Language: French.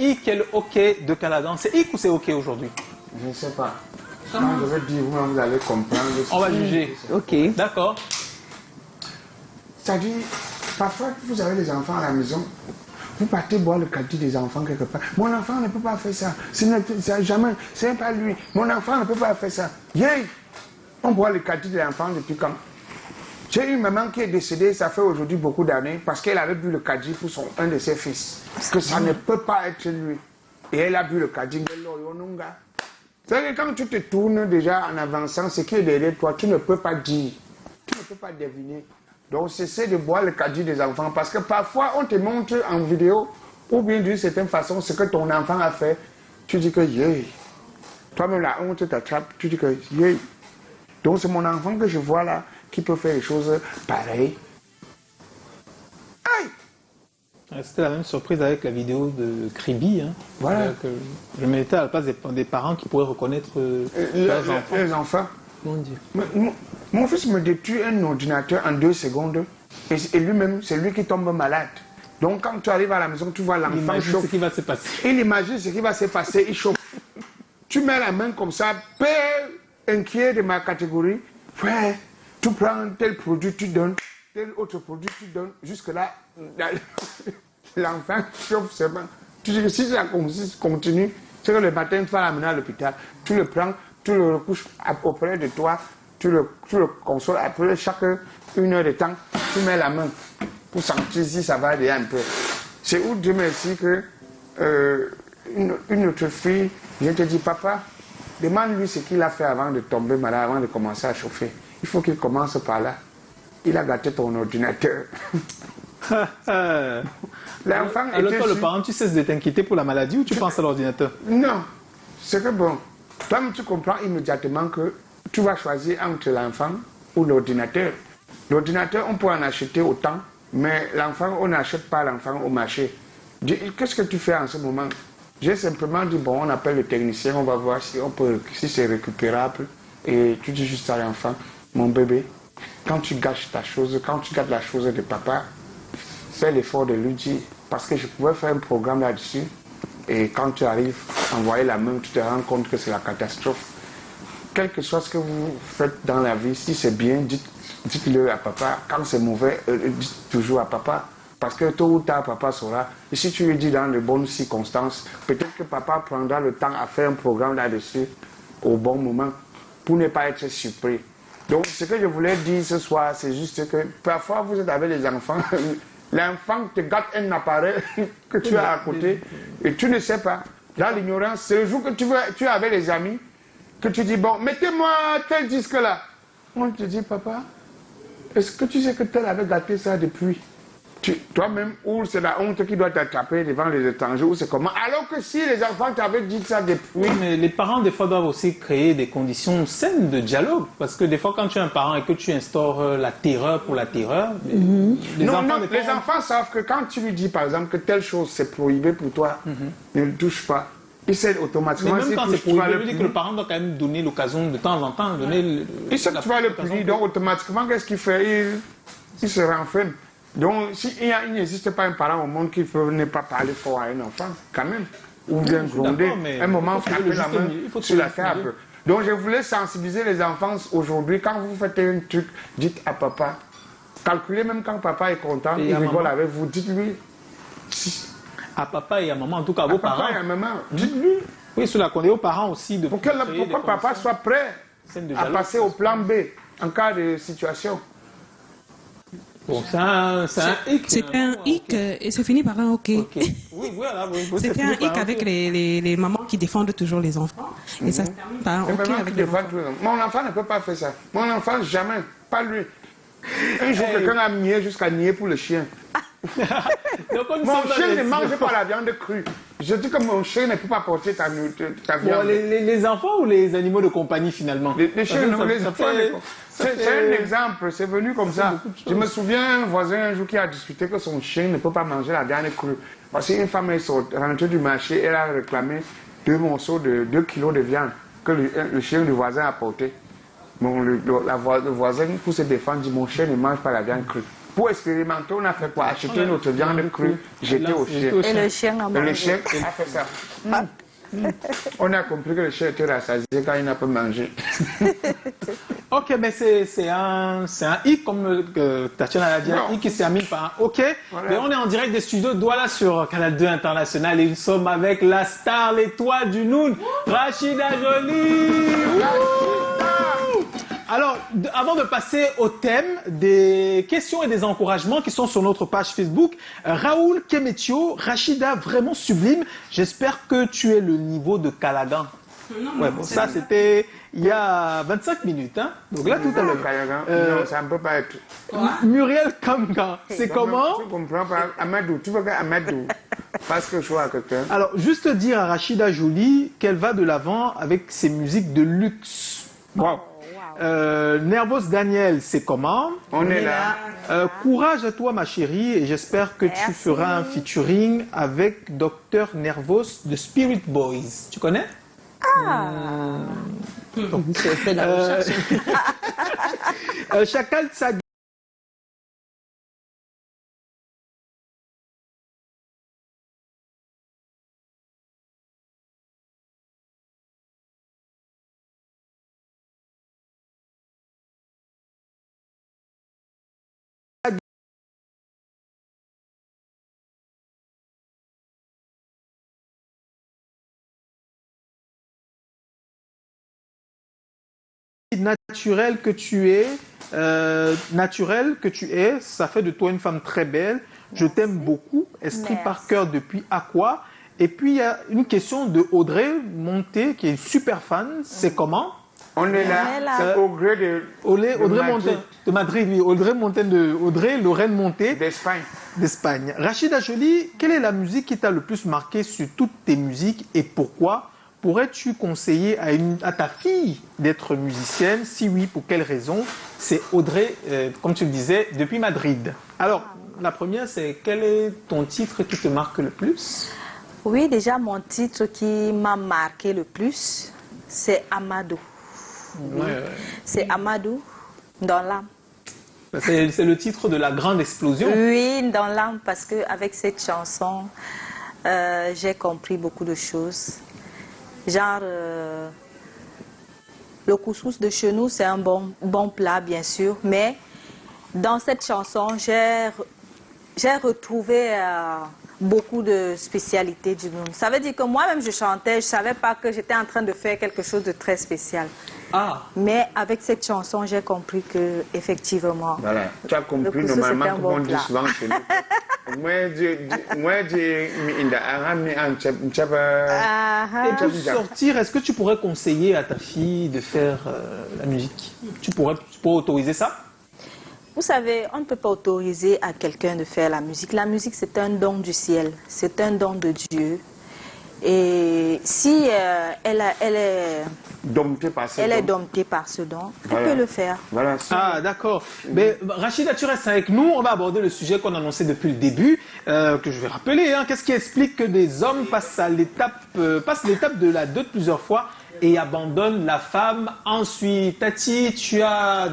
hic et le hockey de Caladan. C'est hic ou c'est hockey aujourd'hui? Je ne sais pas. Quand je vais dire, vous allez comprendre. On va juger. Ok. D'accord. C'est-à-dire, parfois, vous avez des enfants à la maison, vous partez boire le caddie des enfants quelque part. Mon enfant ne peut pas faire ça. Jamais. C'est pas lui. Mon enfant ne peut pas faire ça. Yeah. On boit le caddie des enfants depuis quand? J'ai une maman qui est décédée, ça fait aujourd'hui beaucoup d'années, parce qu'elle avait bu le caddie pour un de ses fils. Que ça ne peut pas être lui. Et elle a bu le caddie. C'est-à-dire que quand tu te tournes déjà en avançant, ce qui est derrière toi, tu ne peux pas dire. Tu ne peux pas deviner. Donc, cessez de boire le caddie des enfants, parce que parfois, on te montre en vidéo, ou bien d'une certaine façon, ce que ton enfant a fait. Tu dis que, yeah. Toi-même, la honte t'attrape, tu dis que, yeah. Donc, c'est mon enfant que je vois là, qui peut faire des choses pareilles. Aïe! C'était la même surprise avec la vidéo de Kribi. Hein, voilà. Que je mettais à la place des parents qui pourraient reconnaître les enfants. Mon Dieu. Mon fils me détruit un ordinateur en 2 secondes. Et lui-même, c'est lui qui tombe malade. Donc, quand tu arrives à la maison, tu vois l'enfant chauffe. Ce qui va se passer. Il imagine ce qui va se passer, il chauffe. Tu mets la main comme ça, père inquiet de ma catégorie. Ouais, tu prends tel produit, tu donnes, tel autre produit, tu donnes. Jusque-là, l'enfant chauffe seulement. Tu dis que si ça continue, c'est que le matin, tu vas l'amener à l'hôpital. Tu le prends, tu le recouches auprès de toi, tu le consoles. Après chaque 1 heure de temps, tu mets la main pour sentir si ça va aller un peu. C'est où Dieu merci que une autre fille vient te dire, papa, demande-lui ce qu'il a fait avant de tomber malade, avant de commencer à chauffer. Il faut qu'il commence par là. Il a gâté ton ordinateur. L'enfant alors toi, le parent, tu cesses de t'inquiéter pour la maladie ou tu penses à l'ordinateur? Non. C'est que bon, toi, tu comprends immédiatement que tu vas choisir entre l'enfant ou l'ordinateur. L'ordinateur, on peut en acheter autant, mais l'enfant, on n'achète pas l'enfant au marché. Qu'est-ce que tu fais en ce moment? J'ai simplement dit, bon, on appelle le technicien, on va voir si c'est récupérable. Et tu dis juste à l'enfant, mon bébé, quand tu gâches ta chose, quand tu gâtes la chose de papa, fais l'effort de lui dire, parce que je pouvais faire un programme là-dessus, et quand tu arrives à envoyer la main, tu te rends compte que c'est la catastrophe. Quel que soit ce que vous faites dans la vie, si c'est bien, dites-le à papa. Quand c'est mauvais, dites toujours à papa. Parce que tôt ou tard, papa saura. Et si tu lui dis dans de bonnes circonstances, peut-être que papa prendra le temps à faire un programme là-dessus au bon moment pour ne pas être surpris. Donc, ce que je voulais dire ce soir, c'est juste que parfois, vous êtes avec les enfants, l'enfant te gâte un appareil que tu as à côté et tu ne sais pas. Dans l'ignorance, c'est le jour que tu es avec les amis, que tu dis, bon, mettez-moi tel disque là. On te dit, papa, est-ce que tu sais que tel avait gâté ça depuis? Toi-même, ou c'est la honte qui doit t'attraper devant les étrangers, ou c'est comment? Alors que si les enfants t'avaient dit ça depuis... Oui, mais les parents, des fois, doivent aussi créer des conditions saines de dialogue. Parce que des fois, quand tu es un parent et que tu instaures la terreur pour la terreur... Les enfants savent que quand tu lui dis, par exemple, que telle chose, c'est prohibé pour toi, ne le touche pas. Il sait automatiquement... Mais même quand c'est prohibé, je veux dire que le parent doit quand même donner l'occasion de temps en temps, il sait que tu vas le punir, donc automatiquement, qu'est-ce qu'il fait? Il se renferme. Donc, s'il n'existe pas un parent au monde qui peut ne pas parler fort à un enfant, quand même, ou bien gronder, un moment frapper la main sur la table. Donc, je voulais sensibiliser les enfants aujourd'hui. Quand vous faites un truc, dites à papa. Calculez même quand papa est content, il rigole avec vous. Dites-lui. À papa et à maman, en tout cas, à vos parents. Papa et à maman, dites-lui. Oui, cela qu'on est aux parents aussi. Pour que papa soit prêt à passer au plan B en cas de situation. Bon, c'est un hic. C'est un hic et c'est fini par un OK. Oui, voilà. C'était un hic avec les mamans qui défendent toujours les enfants. Et ça se termine par un OK avec les enfants. Mon enfant ne peut pas faire ça. Mon enfant, jamais. Pas lui. Un jour, quelqu'un a nié jusqu'à nier pour le chien. Mon chien ne mange pas la viande crue. Je dis que mon chien ne peut pas porter ta viande. Les enfants ou les animaux de compagnie finalement? Les chiens, les enfants. C'est un exemple, c'est venu comme ça. Je me souviens un voisin un jour qui a discuté que son chien ne peut pas manger la viande crue. Parce qu'une femme est rentrée du marché, elle a réclamé 2 morceaux de 2 kilos de viande que le chien du voisin a porté. Bon, le voisin, pour se défendre, dit mon chien ne mange pas la viande crue. Pour expérimenter, on a fait quoi? Acheter notre viande crue, jeter au chien. Et le chien a Et mangé. le chien a fait ça. On a compris que le chien était rassasié quand il n'a pas mangé. Ok, mais c'est un hic, comme Tatiana l'a dit, un hic qui s'est mis par un ok. Voilà. Mais on est en direct des studios de Douala sur Canal 2 International et nous sommes avec la star, l'étoile du Noun, Rachida Jolie. Alors, avant de passer au thème des questions et des encouragements qui sont sur notre page Facebook, Raoul Kemetio, Rachida, vraiment sublime. J'espère que tu es le niveau de Calagan. Ouais, bon, ça c'était il y a 25 minutes. Hein. Donc là, tout à l'heure. Non, ça ne peut pas être. Muriel Kamgan, c'est comment? Tu comprends pas? Amadou, tu veux qu'Amadou fasse quelque chose à quelqu'un? Alors, juste dire à Rachida Jolie qu'elle va de l'avant avec ses musiques de luxe. Wow. Nervos Daniel, c'est comment? On est là. Courage à toi, ma chérie, et j'espère que tu Merci. feras un featuring avec Dr Nervos de Spirit Boys. Tu connais? J'ai fait la recherche. Chakal Tsagi. Naturel que tu es, ça fait de toi une femme très belle. Je t'aime beaucoup. Esprit Merci. par cœur depuis Aqua. Et puis il y a une question de Audrey Monté qui est super fan. C'est comment? On est là. On est là. C'est au gré de Audrey Madrid. Monté de Madrid, oui. Audrey Lorraine Monté d'Espagne. d'Espagne. Rachida Jolie, quelle est la musique qui t'a le plus marqué sur toutes tes musiques et pourquoi? Pourrais-tu conseiller à ta fille d'être musicienne? Si oui, pour quelle raison? C'est Audrey, comme tu le disais, depuis Madrid. Alors, la première, c'est quel est ton titre qui te marque le plus? Oui, déjà, mon titre qui m'a marqué le plus, c'est Amadou. Ouais. C'est Amadou dans l'âme. C'est le titre de la grande explosion. Oui, dans l'âme, parce qu'avec cette chanson, j'ai compris beaucoup de choses. Genre, le couscous de chez nous, c'est un bon plat, bien sûr, mais dans cette chanson, j'ai retrouvé beaucoup de spécialités du Noun. Ça veut dire que moi-même, je chantais, je ne savais pas que j'étais en train de faire quelque chose de très spécial. Ah, Mais avec cette chanson, j'ai compris que effectivement, Voilà. Tu as compris Le couscous, normalement c'est un comme bon on dit plat. souvent chez nous. Moi, j'ai mis et pour sortir, est-ce que tu pourrais conseiller à ta fille de faire la musique? Tu pourrais autoriser ça? vous savez, on ne peut pas autoriser à quelqu'un de faire la musique. La musique, c'est un don du ciel, c'est un don de Dieu. Et si elle est dompté par ça. domptée par ce don, Voilà. elle peut le faire. Voilà. Si- Ah, d'accord. Mais Rachida, tu restes avec nous. On va aborder le sujet qu'on annonçait depuis le début, que je vais rappeler. Hein. Qu'est-ce qui explique que des hommes passent l'étape de la dot plusieurs fois et abandonnent la femme ensuite? Tati, tu as